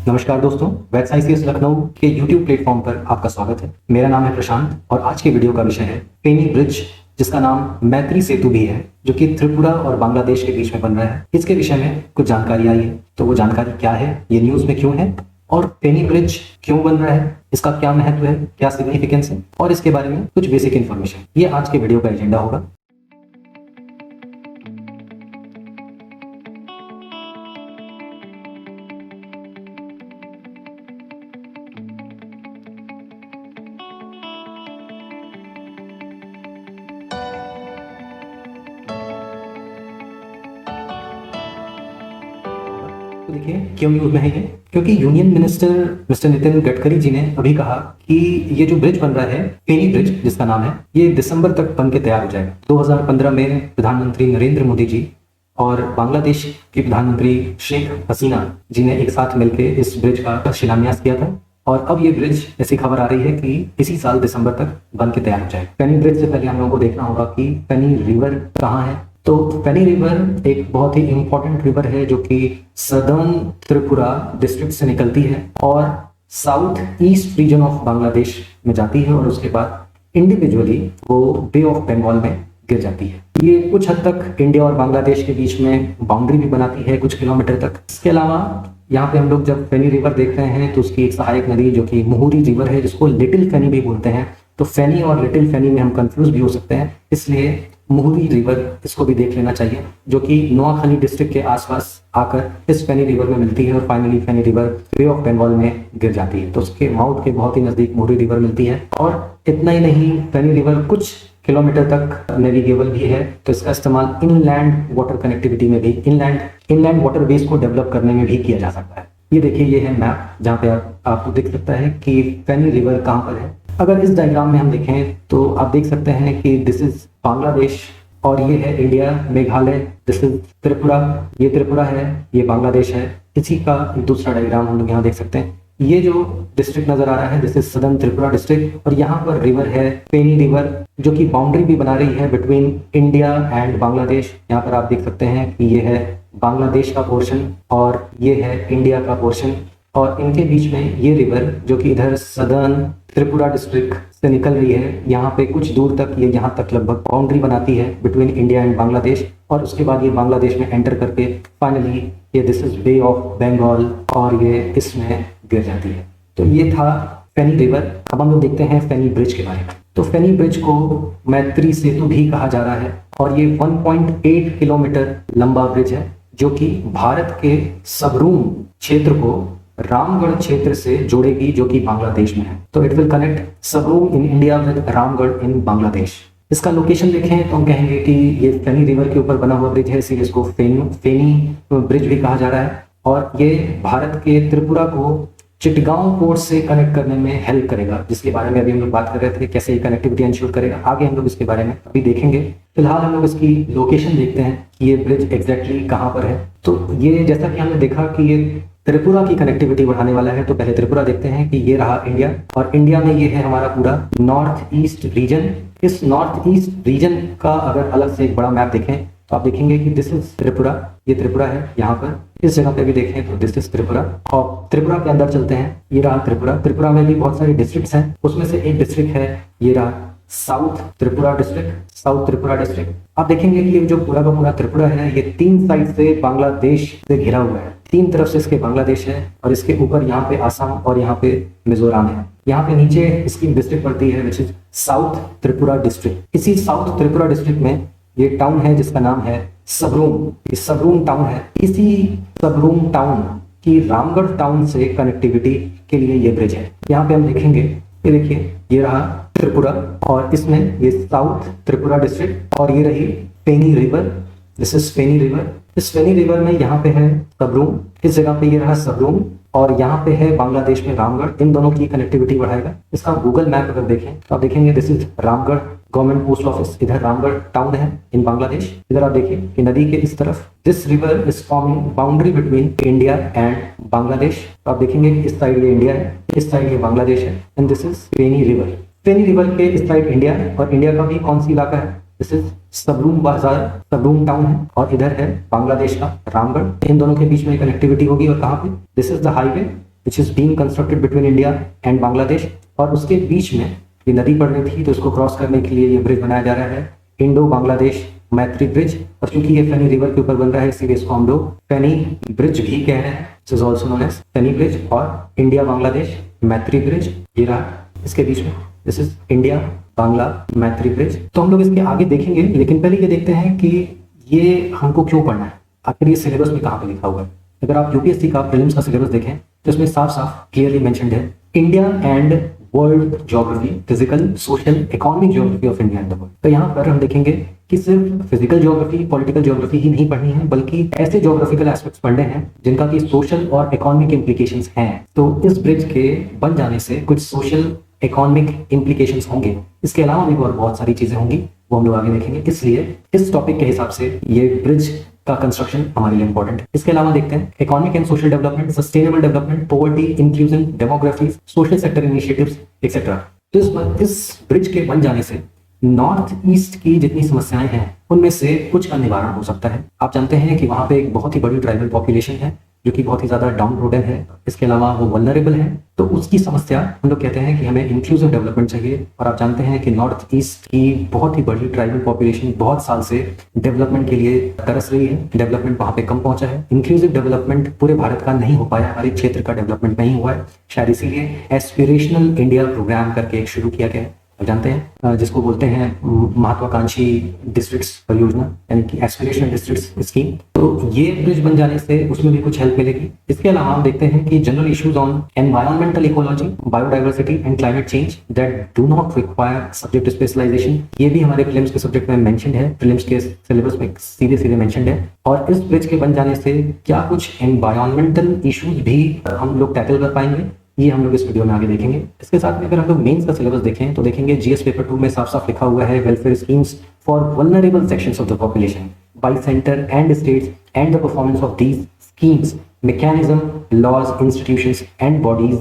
नमस्कार दोस्तों, wax ICS Lucknow के YouTube प्लेटफॉर्म पर आपका स्वागत है। मेरा नाम है प्रशांत और आज के वीडियो का विषय है फेनी ब्रिज, जिसका नाम मैत्री सेतु भी है, जो कि त्रिपुरा और बांग्लादेश के बीच में बन रहा है। इसके विषय में कुछ जानकारी आई है, तो वो जानकारी क्या है, ये न्यूज में क्यों है और फेनी ब्रिज क्यों बन रहा है, इसका क्या महत्व है, क्या सिग्निफिकेंस है और इसके बारे में कुछ बेसिक इन्फॉर्मेशन, ये आज के वीडियो का एजेंडा होगा। तो देखिए क्यों न्यूज में है ये, क्योंकि union minister mister Nitin Gadkari ji ने अभी कहा कि ये जो ब्रिज बन रहा है फेनी ब्रिज जिसका नाम है, ये दिसंबर तक बन के तैयार हो जाएगा। 2015 में प्रधानमंत्री नरेंद्र मोदी जी और बांग्लादेश के प्रधानमंत्री शेख हसीना जी ने एक साथ मिलकर इस ब्रिज का शिलान्यास किया था और अब ये ब्रिज ऐसी खबर आ रही है कि इसी साल दिसंबर तक बन के तैयार हो जाएगा। फेनी ब्रिज से पहले हम लोगों को देखना होगा कि फेनी रिवर कहाँ है। तो फेनी रिवर एक बहुत ही इंपॉर्टेंट रिवर है जो कि सदर्न त्रिपुरा डिस्ट्रिक्ट से निकलती है और south east region of Bangladesh में जाती है और उसके बाद इंडिविजुअली वो बे ऑफ बंगाल में गिर जाती है। ये कुछ हद तक इंडिया और बांग्लादेश के बीच में बाउंड्री भी बनाती है कुछ किलोमीटर तक। इसके अलावा यहाँ पे हम लोग जब फेनी रिवर देख रहे हैं तो उसकी एक सहायक नदी जो कि मुहुरी रिवर है, जिसको लिटिल फेनी भी बोलते हैं। तो फेनी और लिटिल फेनी में हम कंफ्यूज भी हो सकते हैं, इसलिए मुहुरी रिवर इसको भी देख लेना चाहिए, जो कि नोआखाली डिस्ट्रिक्ट के आसपास आकर इस फेनी रिवर में मिलती है और finally Feni river Bay of Bengal में गिर जाती है। तो उसके माउथ के बहुत ही नजदीक मुहुरी रिवर मिलती है और इतना ही नहीं, फेनी रिवर कुछ किलोमीटर तक नेविगेबल भी है। तो इसका इस्तेमाल इनलैंड वाटर कनेक्टिविटी में भी, इनलैंड वाटर वेज को डेवलप करने में भी किया जा सकता है। ये देखिए, ये है मैप जहाँ पे आपको दिख सकता है कि फेनी रिवर कहाँ पर है। अगर इस डायग्राम में हम देखें तो आप देख सकते हैं कि दिस इज बांग्लादेश और ये है India, Meghalaya, this is Tripura, ये त्रिपुरा है, ये बांग्लादेश है। इसी का दूसरा डायग्राम हम लोग यहाँ देख सकते हैं। ये जो डिस्ट्रिक्ट नजर आ रहा है this is southern Tripura district और यहाँ पर रिवर है फेनी रिवर, जो कि बाउंड्री भी बना रही है बिटवीन इंडिया एंड बांग्लादेश। यहाँ पर आप देख सकते हैं कि ये है बांग्लादेश का पोर्शन और ये है इंडिया का पोर्शन और इनके बीच में ये रिवर जो कि इधर सदर्न त्रिपुरा डिस्ट्रिक्ट से निकल रही है, यहाँ पे कुछ दूर तक, ये यहाँ तक लगभग बाउंड्री बनाती है बिटवीन इंडिया एंड बांग्लादेश और उसके बाद ये बांग्लादेश में एंटर करके फाइनली ये this is Bay of Bengal और ये इसमें गिर जाती है। तो ये था फेनी रिवर। अब हम लोग देखते हैं फेनी ब्रिज के बारे में। तो फेनी ब्रिज को मैत्री सेतु भी कहा जा रहा है और ये 1.8 किलोमीटर लंबा ब्रिज है, जो कि भारत के सबरूम क्षेत्र को रामगढ़ क्षेत्र से जोड़ेगी, जो कि बांग्लादेश में है। तो it will connect Sabroom in India with Ramgarh in Bangladesh. इसका लोकेशन देखें तो हम कहेंगे कि ये फेनी रिवर के ऊपर बना हुआ ब्रिज है, इसीलिए इसको फेनी ब्रिज भी कहा जा रहा है और ये भारत के त्रिपुरा को चिटगांव पोर्ट से कनेक्ट करने में हेल्प करेगा, जिसके बारे में अभी हम लोग बात कर रहे थे, कैसे ये कनेक्टिविटी इंश्योर करेगा। आगे हम लोग इसके बारे में अभी देखेंगे। फिलहाल हम लोग इसकी लोकेशन देखते हैं कि ये ब्रिज एग्जैक्टली कहाँ पर है। तो ये जैसा कि हमने देखा कि ये त्रिपुरा की कनेक्टिविटी बढ़ाने वाला है, तो पहले त्रिपुरा देखते हैं कि ये रहा इंडिया और इंडिया में ये है हमारा पूरा नॉर्थ ईस्ट रीजन। इस नॉर्थ ईस्ट रीजन का अगर अलग से एक बड़ा मैप देखें तो आप देखेंगे कि दिस इज त्रिपुरा, ये त्रिपुरा है। यहाँ पर इस जगह पे भी देखें तो दिस इज त्रिपुरा और त्रिपुरा के अंदर चलते हैं, ये रहा त्रिपुरा। त्रिपुरा में भी बहुत सारे डिस्ट्रिक्ट्स हैं, उसमें से एक डिस्ट्रिक्ट है ये रहा south Tripura district, south Tripura district. आप देखेंगे कि ये जो पूरा का पूरा त्रिपुरा है ये 3 साइड से बांग्लादेश से घिरा हुआ है, 3 तरफ से इसके बांग्लादेश है और इसके ऊपर यहाँ पे आसाम और यहाँ पे मिजोरम है। यहाँ पे नीचे इसकी डिस्ट्रिक्ट पड़ती है which is south Tripura district. इसी साउथ त्रिपुरा डिस्ट्रिक्ट में ये टाउन है जिसका नाम है सबरूम, ये सबरूम टाउन है। इसी सबरूम टाउन की रामगढ़ टाउन से कनेक्टिविटी के लिए ये ब्रिज है। यहाँ पे हम देखेंगे, ये देखिए, ये रहा त्रिपुरा और इसमें ये साउथ त्रिपुरा डिस्ट्रिक्ट और ये रही Feni river, this is Feni river. इस फेनी रिवर में यहाँ पे है सबरूम, इस जगह पे ये रहा सबरूम और यहाँ पे है बांग्लादेश में रामगढ़। इन दोनों की कनेक्टिविटी बढ़ाएगा। इसका गूगल मैप अगर देखें तो आप देखेंगे this is Ramgarh government post office, इधर रामगढ़ टाउन है इन बांग्लादेश। इधर आप देखिए कि नदी के इस तरफ this river is forming boundary between India and Bangladesh. तो आप देखेंगे इस साइड ये इंडिया है, इस साइड ये बांग्लादेश है and this is Feni river. Feni river के इस साइड इंडिया है और इंडिया का भी कौन सी इलाका है, दिस इज सबरूम बाजार, सबरूम टाउन है और इधर है बांग्लादेश का रामगढ़। इन दोनों के बीच में कनेक्टिविटी होगी और कहाँ पे, this is the highway which is being constructed between India and Bangladesh, और उसके बीच में ये नदी पड़ रही थी, तो इसको क्रॉस करने के लिए ये ब्रिज बनाया जा रहा है, इंडो बांग्लादेश मैत्री ब्रिज। और चूंकि ये फेनी रिवर के ऊपर बन रहा है, इसीलिए इसको हम लोग फेनी ब्रिज भी कह रहे हैं, this is also known as Feni bridge. और इंडिया बांग्लादेश मैत्री ब्रिज ये रहा इसके बीच में, दिस इज इंडिया बांग्ला मैत्री ब्रिज। तो हम लोग इसके आगे देखेंगे, लेकिन पहले ये देखते हैं कि ये हमको क्यों पढ़ना है, आखिर ये सिलेबस में कहाँ पे लिखा हुआ है। अगर आप यूपीएससी का प्रीलिम्स का सिलेबस देखें तो इसमें साफ साफ क्लियरली मेंशन्ड है, India and world geography, physical social economic geography of India and the world. तो यहाँ पर हम देखेंगे कि सिर्फ फिजिकल ज्योग्राफी पॉलिटिकल ज्योग्राफी ही नहीं पढ़नी है, बल्कि ऐसे ज्योग्राफिकल एस्पेक्ट्स पढ़ने हैं जिनका कि सोशल और इकोनॉमिक इम्प्लीकेशंस हैं। तो इस ब्रिज के बन जाने से कुछ सोशल इकोनॉमिक इम्प्लीकेशंस होंगे, इसके अलावा भी और बहुत सारी चीजें होंगी, वो हम लोग आगे देखेंगे। इसलिए इस टॉपिक के हिसाब से ये ब्रिज का कंस्ट्रक्शन हमारे लिए इंपॉर्टेंट है। इसके अलावा देखते हैं economic and social development, sustainable development, poverty, inclusion, demography, social sector initiatives etcetera. तो इस ब्रिज के बन जाने से नॉर्थ ईस्ट की जितनी समस्याएं हैं उनमें से कुछ का निवारण हो सकता है। आप जानते हैं कि वहां पे एक बहुत ही बड़ी ट्राइबल पॉपुलेशन है जो कि बहुत ही ज्यादा डाउन रोडन है, इसके अलावा वो वल्नरेबल है, तो उसकी समस्या हम लोग कहते हैं कि हमें इंक्लूसिव डेवलपमेंट चाहिए। और आप जानते हैं कि नॉर्थ ईस्ट की बहुत ही बड़ी ट्राइबल पॉपुलेशन बहुत साल से डेवलपमेंट के लिए तरस रही है, डेवलपमेंट वहां पे कम पहुंचा है, इंक्लूसिव डेवलपमेंट पूरे भारत का नहीं हो पाया, हर एक क्षेत्र का डेवलपमेंट नहीं हुआ है, शायद इसीलिए एस्पिरेशनल इंडिया प्रोग्राम करके एक शुरू किया गया है, आप जानते हैं, जिसको बोलते हैं महत्वाकांक्षी डिस्ट्रिक्ट्स परियोजना, यानी कि एस्पिरेशनल डिस्ट्रिक्ट्स स्कीम। तो ये ब्रिज बन जाने से उसमें भी कुछ हेल्प मिलेगी। इसके अलावा हम देखते हैं कि general issues on environmental ecology, biodiversity and climate change that do not require subject specialisation, ये भी हमारे प्रीलिम्स के सब्जेक्ट में मेंशन्ड है, प्रीलिम्स के सिलेबस में सीधे सीधे मेंशन्ड है। और इस ब्रिज के बन जाने से क्या कुछ एनवायरमेंटल इश्यूज भी हम लोग टैकल कर पाएंगे, ये हम लोग इस वीडियो में आगे देखेंगे। इसके साथ में अगर हम लोग मेंस का सिलेबस देखें तो देखेंगे जीएस पेपर 2 में साफ साफ लिखा हुआ है welfare schemes for vulnerable sections of the population by centre and states and the performance of these schemes, mechanism, laws, institutions and bodies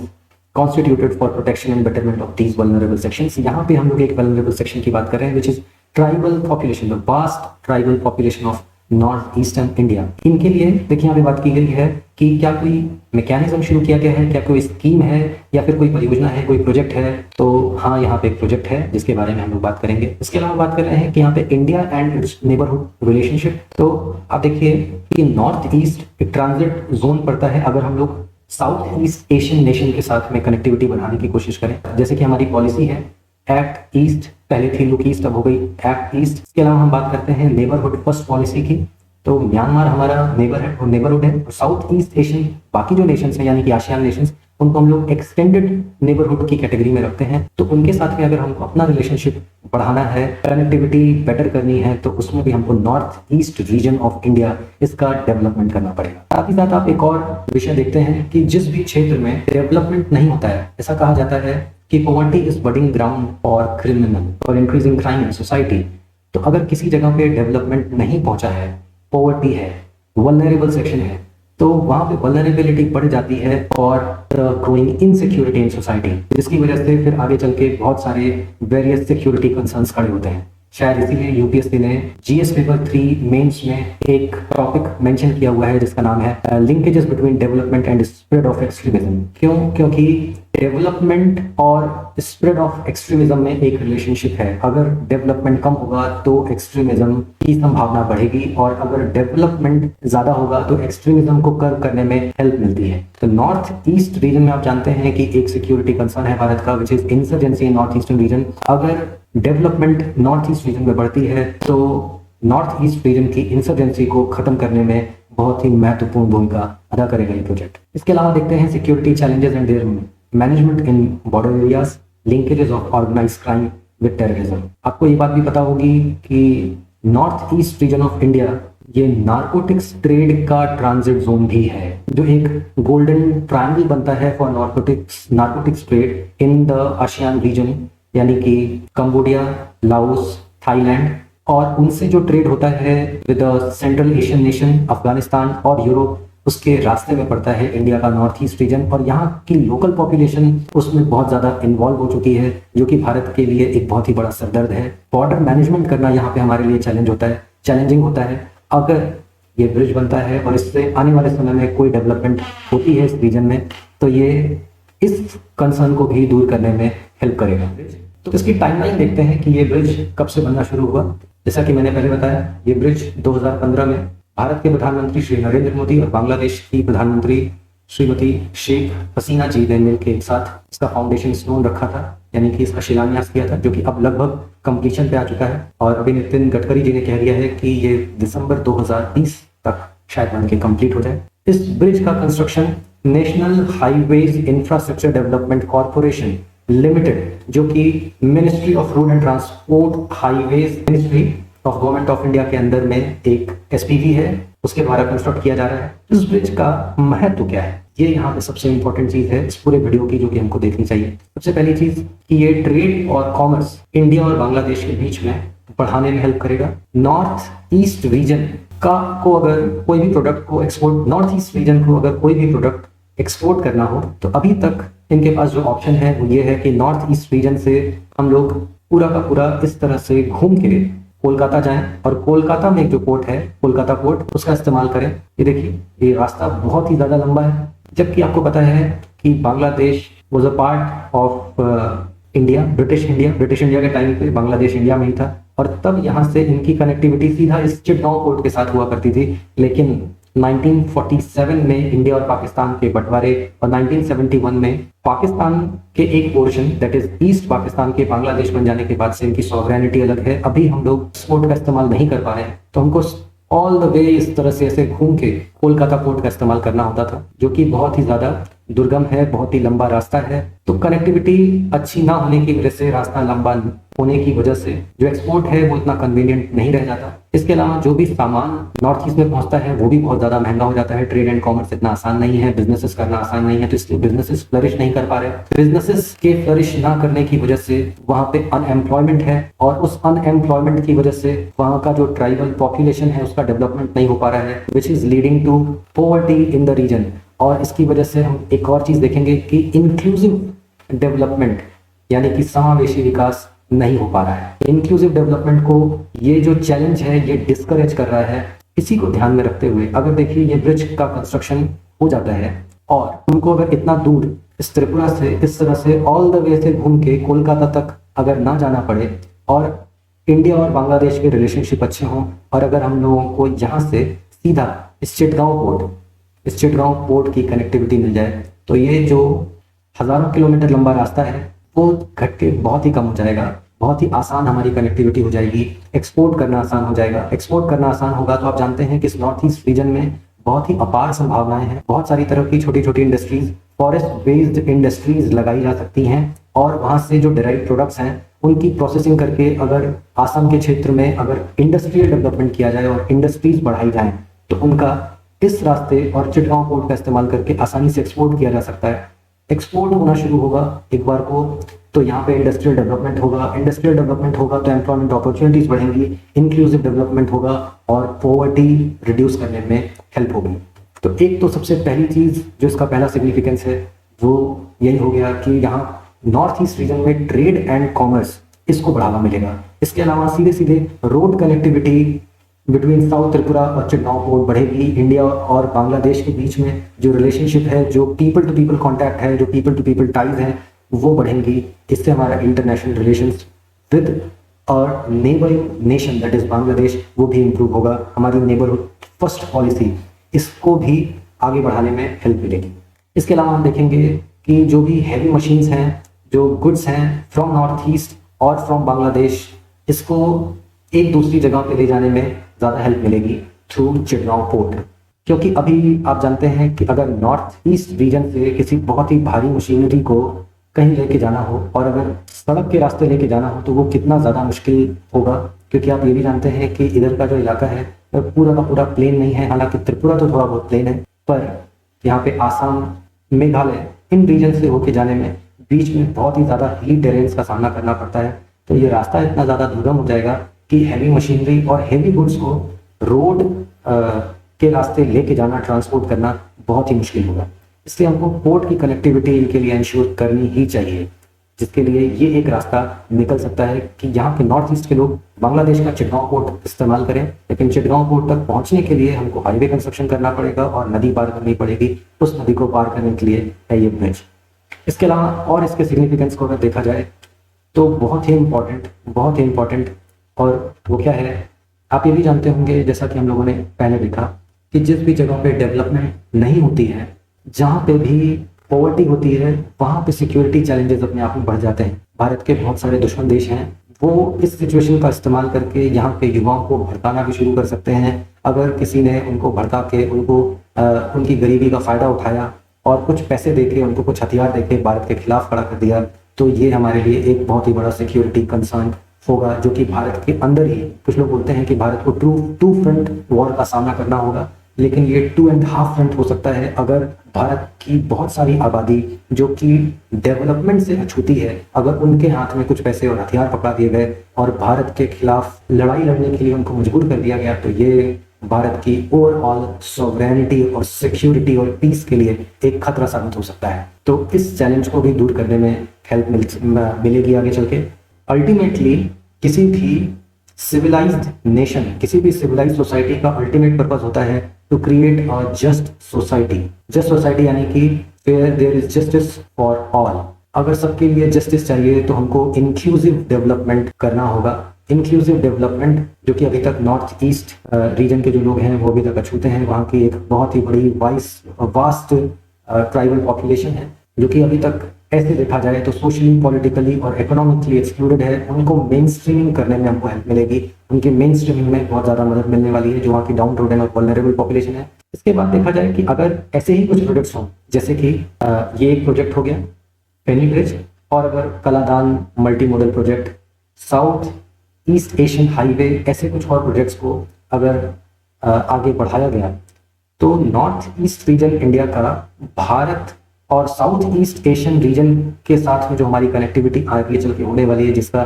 constituted for protection and betterment of these vulnerable sections. यहाँ पे हम लोग एक vulnerable section की बात कर रहे हैं which is tribal population, the vast tribal population of north eastern India. इनके लिए देखिए यहाँ पे बात की गई है कि क्या कोई मैकेनिज्म शुरू किया गया है, क्या कोई स्कीम है या फिर कोई परियोजना है, कोई प्रोजेक्ट है। तो हाँ, यहाँ पे एक प्रोजेक्ट है जिसके बारे में हम लोग बात करेंगे। इसके अलावा बात कर रहे हैं कि यहाँ पे India and it's neighbourhood relationship. तो आप देखिए कि नॉर्थ ईस्ट एक ट्रांजिट जोन पड़ता है अगर हम लोग साउथ ईस्ट एशियन नेशन के साथ में कनेक्टिविटी बढ़ाने की कोशिश करें, जैसे कि हमारी पॉलिसी है एक्ट ईस्ट, पहले थी लुक ईस्ट, अब हो गई एक्ट ईस्ट। इसके अलावा हम बात करते हैं नेबरहुड फर्स्ट पॉलिसी की, तो म्यांमार हमारा नेबरहुड है, और साउथ ईस्ट एशियन बाकी जो नेशंस हैं यानी कि आसियान नेशंस, उनको हम लोग एक्सटेंडेड नेबरहुड की कैटेगरी में रखते हैं। तो उनके साथ में अगर हमको अपना रिलेशनशिप बढ़ाना है, कनेक्टिविटी बेटर करनी है, तो उसमें भी हमको north east region of India इसका डेवलपमेंट करना पड़ेगा। साथ ही साथ आप एक और विषय देखते हैं कि जिस भी क्षेत्र में डेवलपमेंट नहीं होता है, ऐसा कहा जाता है कि poverty is budding ground for criminal और इंक्रीजिंग क्राइम इन सोसाइटी। तो अगर किसी जगह पे डेवलपमेंट नहीं पहुंचा है, पॉवर्टी है, वल्नरेबल सेक्शन है, तो वहां पे वल्नरेबिलिटी बढ़ जाती है और ग्रोइंग इनसिक्योरिटी इन सोसाइटी, जिसकी वजह से फिर आगे चल के बहुत सारे वेरियस सिक्योरिटी कंसर्न्स खड़े होते हैं। शायद इसीलिए यूपीएससी ने जीएस पेपर 3 मेंस में एक टॉपिक मेंशन किया हुआ है जिसका नाम है linkages between development and spread of extremism. क्यों? क्योंकि डेवलपमेंट और स्प्रेड ऑफ एक्सट्रीमिज्म में एक रिलेशनशिप है। अगर डेवलपमेंट कम होगा तो एक्सट्रीमिज्म की संभावना बढ़ेगी, और अगर डेवलपमेंट ज्यादा होगा तो एक्सट्रीमिज्म को कर्व करने में हेल्प मिलती है। तो नॉर्थ ईस्ट रीजन में आप जानते हैं कि एक सिक्योरिटी कंसर्न है भारत का, which is insurgency in north eastern region. अगर डेवलपमेंट नॉर्थ ईस्ट रीजन में बढ़ती है तो नॉर्थ ईस्ट रीजन की इंसर्जेंसी को खत्म करने में बहुत ही महत्वपूर्ण भूमिका अदा करेगा ये प्रोजेक्ट। इसके अलावा देखते हैं security challenges and their management in border areas, linkages of organised crime with terrorism. आपको ये बात भी पता होगी कि north east region of India ये नारकोटिक्स ट्रेड का ट्रांजिट जोन भी है, जो एक गोल्डन ट्रायंगल बनता है for narcotics trade in the ASEAN region, यानी कि कंबोडिया, लाओस, थाईलैंड, और उनसे जो ट्रेड होता है with central Asian nation, Afghanistan और यूरोप, उसके रास्ते में पड़ता है इंडिया का नॉर्थ ईस्ट रीजन। और यहाँ की लोकल पॉपुलेशन उसमें बहुत ज़्यादा इन्वॉल्व हो चुकी है, जो कि भारत के लिए एक बहुत ही बड़ा सरदर्द है। बॉर्डर मैनेजमेंट करना यहाँ पे हमारे लिए चैलेंजिंग होता है। अगर ये ब्रिज बनता है और इससे आने वाले समय में कोई डेवलपमेंट होती है इस रीजन में, तो ये इस कंसर्न को भी दूर करने में हेल्प करेगा। तो इसकी टाइमलाइन देखते हैं कि ये ब्रिज कब से बनना शुरू हुआ। जैसा कि मैंने पहले बताया, ये ब्रिज 2015 में भारत के प्रधानमंत्री श्री नरेंद्र मोदी और बांग्लादेश की प्रधानमंत्री श्रीमती शेख हसीना जी ने मिलकर एक साथ इसका फाउंडेशन स्टोन रखा था, यानी कि इसका शिलान्यास किया था, जो कि अब लगभग कंप्लीशन पे आ चुका है। और अभी नितिन गडकरी जी ने कह दिया है कि ये दिसंबर 2020 तक शायद बन के कंप्लीट हो जाए। इस ब्रिज का construction national highways infrastructure development corporation limited, जो कि ministry of road and transport highways ministry of government of India के अंदर में एक एसपीवी है, उसके द्वारा कंस्ट्रक्ट किया जा रहा है। इस ब्रिज का महत्व क्या है, ये यहाँ पे सबसे इंपॉर्टेंट चीज है इस पूरे वीडियो की, जो कि हमको देखनी चाहिए। सबसे पहली चीज कि ये ट्रेड और कॉमर्स इंडिया और बांग्लादेश के बीच में बढ़ाने में हेल्प करेगा। नॉर्थ ईस्ट रीजन को अगर कोई भी प्रोडक्ट को एक्सपोर्ट, नॉर्थ ईस्ट रीजन को अगर कोई भी प्रोडक्ट एक्सपोर्ट करना हो, तो अभी तक इनके पास जो ऑप्शन है वो ये है कि नॉर्थ ईस्ट रीजन से हम लोग पूरा का पूरा इस तरह से घूम के कोलकाता जाएं और कोलकाता में एक जो पोर्ट है, कोलकाता पोर्ट, उसका इस्तेमाल करें। ये देखिए, ये रास्ता बहुत ही ज़्यादा लंबा है, जबकि आपको पता है कि Bangladesh was a part of India, British India के टाइम पे बांग्लादेश इंडिया में ही था, और तब यहाँ से इनकी कनेक्टिविटी सीधा इस चिटगांव पोर्ट के साथ हुआ करती थी। लेकिन 1947 में इंडिया और पाकिस्तान के बंटवारे और 1971 में पाकिस्तान के एक portion, that is east Pakistan के बांग्लादेश बन जाने के बाद से इनकी सॉवरेनिटी अलग है। अभी हम लोग पोर्ट का इस्तेमाल नहीं कर पा रहे हैं, तो हमको ऑल द वे इस तरह से ऐसे घूम के कोलकाता पोर्ट का इस्तेमाल करना होता था, जो कि बहुत ही ज्यादा दुर्गम है, बहुत ही लंबा रास्ता है। तो कनेक्टिविटी अच्छी ना होने की वजह से, रास्ता लंबा होने की वजह से जो एक्सपोर्ट है वो इतना कन्वीनियंट नहीं रह जाता। इसके अलावा जो भी सामान नॉर्थ ईस्ट में पहुंचता है वो भी बहुत ज्यादा महंगा हो जाता है। ट्रेड एंड कॉमर्स इतना आसान नहीं है, बिजनेसेस करना आसान नहीं है, तो इसलिए बिजनेसेस फ्लरिश नहीं कर पा रहे। बिजनेसेस के फ्लरिश ना करने की वजह से वहां पे अनएम्प्लॉयमेंट है, और उस अनएम्प्लॉयमेंट की वजह से वहां का जो ट्राइबल पॉपुलेशन है उसका डेवलपमेंट नहीं हो पा रहा है, which is leading to poverty in the region. और इसकी वजह से हम एक और चीज देखेंगे कि इंक्लूसिव डेवलपमेंट, यानी कि समावेशी विकास नहीं हो पा रहा है। इंक्लूसिव डेवलपमेंट को ये जो चैलेंज है ये डिस्करेज कर रहा है। इसी को ध्यान में रखते हुए अगर देखिए ये ब्रिज का कंस्ट्रक्शन हो जाता है और उनको अगर इतना दूर इस त्रिपुरा से इस तरह से ऑल द वे से घूम के कोलकाता तक अगर ना जाना पड़े, और इंडिया और बांग्लादेश के रिलेशनशिप अच्छे हों, और अगर हम लोगों को यहाँ से सीधा इस चिटगांव पोर्ट की कनेक्टिविटी मिल जाए, तो ये जो हजारों किलोमीटर लंबा रास्ता है वो घट के बहुत ही कम हो जाएगा। बहुत ही आसान हमारी कनेक्टिविटी हो जाएगी, एक्सपोर्ट करना आसान हो जाएगा। एक्सपोर्ट करना आसान होगा तो आप जानते हैं कि इस नॉर्थ ईस्ट रीजन में बहुत ही अपार संभावनाएं हैं। बहुत सारी तरह की छोटी छोटी इंडस्ट्रीज, फॉरेस्ट बेस्ड इंडस्ट्रीज लगाई जा सकती हैं, और वहाँ से जो डेराइव प्रोडक्ट्स हैं उनकी प्रोसेसिंग करके अगर आसाम के क्षेत्र में अगर इंडस्ट्रियल डेवलपमेंट किया जाए और इंडस्ट्रीज बढ़ाई जाए, तो उनका इस रास्ते और चिटगांव पोर्ट का इस्तेमाल करके आसानी से एक्सपोर्ट किया जा सकता है। एक्सपोर्ट होना शुरू होगा एक बार को, तो यहाँ पे इंडस्ट्रियल डेवलपमेंट होगा। इंडस्ट्रियल डेवलपमेंट होगा तो एम्प्लॉयमेंट अपॉर्चुनिटीज बढ़ेंगी, इंक्लूसिव डेवलपमेंट होगा और पॉवर्टी रिड्यूस करने में हेल्प होगी। तो एक तो सबसे पहली चीज जो इसका पहला सिग्निफिकेंस है वो यही हो गया कि यहाँ नॉर्थ ईस्ट रीजन में ट्रेड एंड कॉमर्स इसको बढ़ावा मिलेगा। इसके अलावा सीधे सीधे road connectivity between south Tripura और चिटगांव पोर्ट बढ़ेगी। इंडिया और बांग्लादेश के बीच में जो रिलेशनशिप है, जो पीपल टू पीपल कॉन्टैक्ट है, जो पीपल टू पीपल टाइज हैं, वो बढ़ेंगी। इससे हमारा इंटरनेशनल रिलेशंस विद और neighbouring nation that is Bangladesh वो भी इम्प्रूव होगा। हमारी नेबरहुड फर्स्ट पॉलिसी इसको भी आगे बढ़ाने में हेल्प मिलेगी। इसके अलावा हम देखेंगे कि जो भी हैवी मशीन्स हैं, जो गुड्स हैं फ्रॉम नॉर्थ ईस्ट और फ्रॉम बांग्लादेश, इसको एक दूसरी जगह पे ले जाने में ज़्यादा हेल्प मिलेगी थ्रू चिटगांव पोर्ट। क्योंकि अभी आप जानते हैं कि अगर नॉर्थ ईस्ट रीजन से किसी बहुत ही भारी मशीनरी को कहीं लेके जाना हो और अगर सड़क के रास्ते लेके जाना हो तो वो कितना ज़्यादा मुश्किल होगा। क्योंकि आप ये भी जानते हैं कि इधर का जो इलाका है वो पूरा का पूरा प्लेन नहीं है। हालांकि त्रिपुरा तो थोड़ा बहुत प्लेन है, पर यहाँ पे आसाम, मेघालय, इन रीजन से होके जाने में बीच में बहुत ही ज़्यादा हिली टेरेन्स का सामना करना पड़ता है। तो ये रास्ता इतना ज़्यादा दुर्गम हो जाएगा कि हैवी मशीनरी और हैवी गुड्स को रोड के रास्ते लेके जाना, ट्रांसपोर्ट करना बहुत ही मुश्किल होगा। इसलिए हमको पोर्ट की कनेक्टिविटी इनके लिए इंश्योर करनी ही चाहिए। जिसके लिए ये एक रास्ता निकल सकता है कि यहाँ के नॉर्थ ईस्ट के लोग बांग्लादेश का चिटगांव पोर्ट इस्तेमाल करें, लेकिन चिटगांव पोर्ट तक पहुंचने के लिए हमको हाईवे कंस्ट्रक्शन करना पड़ेगा और नदी पार करनी पड़ेगी। उस नदी को पार करने के लिए है ये ब्रिज। इसके अलावा और इसके सिग्निफिकेंस को अगर देखा जाए तो बहुत ही इम्पोर्टेंट और वो क्या है, आप ये भी जानते होंगे जैसा कि हम लोगों ने पहले देखा कि जिस भी जगह पे डेवलपमेंट नहीं होती है, जहाँ पे भी पॉवर्टी होती है, वहाँ पे सिक्योरिटी चैलेंजेस अपने आप में बढ़ जाते हैं। भारत के बहुत सारे दुश्मन देश हैं, वो इस सिचुएशन का इस्तेमाल करके यहाँ के युवाओं को भड़काना भी शुरू कर सकते हैं। अगर किसी ने उनको भड़का के उनकी गरीबी का फ़ायदा उठाया और कुछ पैसे देके उनको कुछ हथियार देके भारत के खिलाफ खड़ा कर दिया, तो ये हमारे लिए एक बहुत ही बड़ा सिक्योरिटी कंसर्न होगा, जो कि भारत के अंदर ही, कुछ लोग बोलते हैं कि भारत को टू फ्रंट वॉर का सामना करना होगा, लेकिन ये 2.5 फ्रंट हो सकता है अगर भारत की बहुत सारी आबादी जो कि डेवलपमेंट से अछूती है, अगर उनके हाथ में कुछ पैसे और हथियार पकड़ा दिए गए और भारत के खिलाफ लड़ाई लड़ने के लिए उनको मजबूर कर दिया गया, तो ये भारत की ओवरऑल सॉवरेनिटी और सिक्योरिटी और पीस के लिए एक खतरा साबित हो सकता है। तो इस चैलेंज को भी दूर करने में हेल्प मिलेगी आगे चल के। अल्टीमेटली किसी भी सिविलाइज्ड नेशन, किसी भी सिविलाइज्ड सोसाइटी का अल्टीमेट पर्पस होता है to create a just society. Just society यानी कि where there is justice for all. अगर सबके लिए जस्टिस चाहिए तो हमको इंक्लूसिव डेवलपमेंट करना होगा। इंक्लूसिव डेवलपमेंट जो कि अभी तक नॉर्थ ईस्ट रीजन के जो लोग हैं वो अभी तक अछूते हैं। वहाँ की एक बहुत ही बड़ी वास्ट ट्राइबल पॉपुलेशन है जो कि अभी तक ऐसे देखा जाए तो सोशली, पॉलिटिकली और इकोनॉमिकली एक्सक्लूडेड है। उनको मेन स्ट्रीमिंग करने में हमको हेल्प मिलेगी, उनके मेन स्ट्रीमिंग में बहुत ज़्यादा मदद मिलने वाली है जो वहाँ की डाउन रोडन और वल्नरेबल पॉपुलेशन है। इसके बाद देखा जाए कि अगर ऐसे ही कुछ प्रोजेक्ट्स हों, जैसे कि ये एक प्रोजेक्ट हो गया फेनी ब्रिज, और अगर Kaladan multi modal project, south east Asian highway, ऐसे कुछ और प्रोजेक्ट्स को अगर आगे बढ़ाया गया तो नॉर्थ ईस्ट रीजन इंडिया का भारत और साउथ ईस्ट एशियन रीजन के साथ में जो हमारी कनेक्टिविटी आगे चल के होने वाली है, जिसका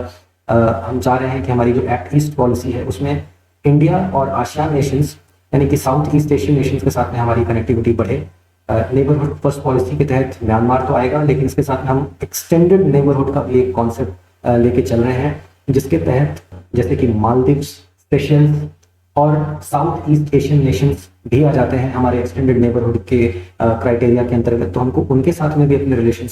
हम चाह रहे हैं कि हमारी जो एक्ट ईस्ट पॉलिसी है उसमें इंडिया और आसियान नेशंस यानी कि साउथ ईस्ट एशियन नेशंस के साथ में हमारी कनेक्टिविटी बढ़े। नेबरहुड फर्स्ट पॉलिसी के तहत म्यांमार तो आएगा, लेकिन इसके साथ में हम एक्सटेंडेड नेबरहुड का भी एक कॉन्सेप्ट लेके चल रहे हैं, जिसके तहत जैसे कि मालदीव्स, सेशल्स और साउथ ईस्ट एशियन नेशंस भी आ जाते हैं हमारे एक्सटेंडेड नेबरहुड के क्राइटेरिया के अंतर्गत। तो हमको उनके साथ में भी अपने रिलेशन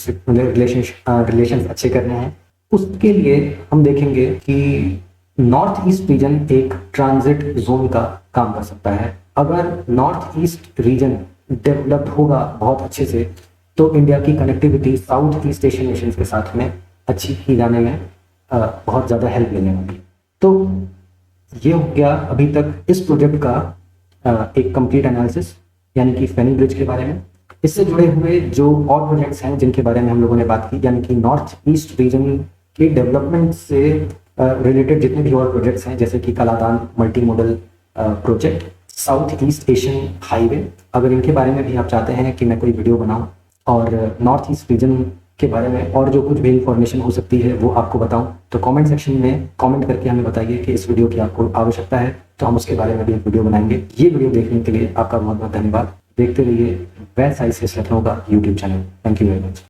अच्छे करने हैं। उसके लिए हम देखेंगे कि नॉर्थ ईस्ट रीजन एक ट्रांजिट जोन का काम कर सकता है। अगर नॉर्थ ईस्ट रीजन डेवलप्ड होगा बहुत अच्छे से तो इंडिया की connectivity south east Asian Nations के साथ में अच्छी की जाने में बहुत ज़्यादा हेल्प मिलने वाली है। तो ये हो गया अभी तक इस प्रोजेक्ट का एक कंप्लीट एनालिसिस, यानी कि फेनी ब्रिज के बारे में। इससे जुड़े हुए जो और प्रोजेक्ट्स हैं जिनके बारे में हम लोगों ने बात की, यानी कि नॉर्थ ईस्ट रीजन के डेवलपमेंट से रिलेटेड जितने भी और प्रोजेक्ट्स हैं, जैसे कि Kaladan multi modal project, south east Asian highway, अगर इनके बारे में भी आप चाहते हैं कि मैं कोई वीडियो बनाऊं और नॉर्थ ईस्ट रीजन के बारे में और जो कुछ भी इंफॉर्मेशन हो सकती है वो आपको बताऊं, तो कमेंट सेक्शन में कमेंट करके हमें बताइए कि इस वीडियो की आपको आवश्यकता है, तो हम उसके बारे में भी एक वीडियो बनाएंगे। ये वीडियो देखने के लिए आपका बहुत बहुत धन्यवाद। देखते रहिए वैस आईसीएस लखनऊ का YouTube channel. Thank you very much.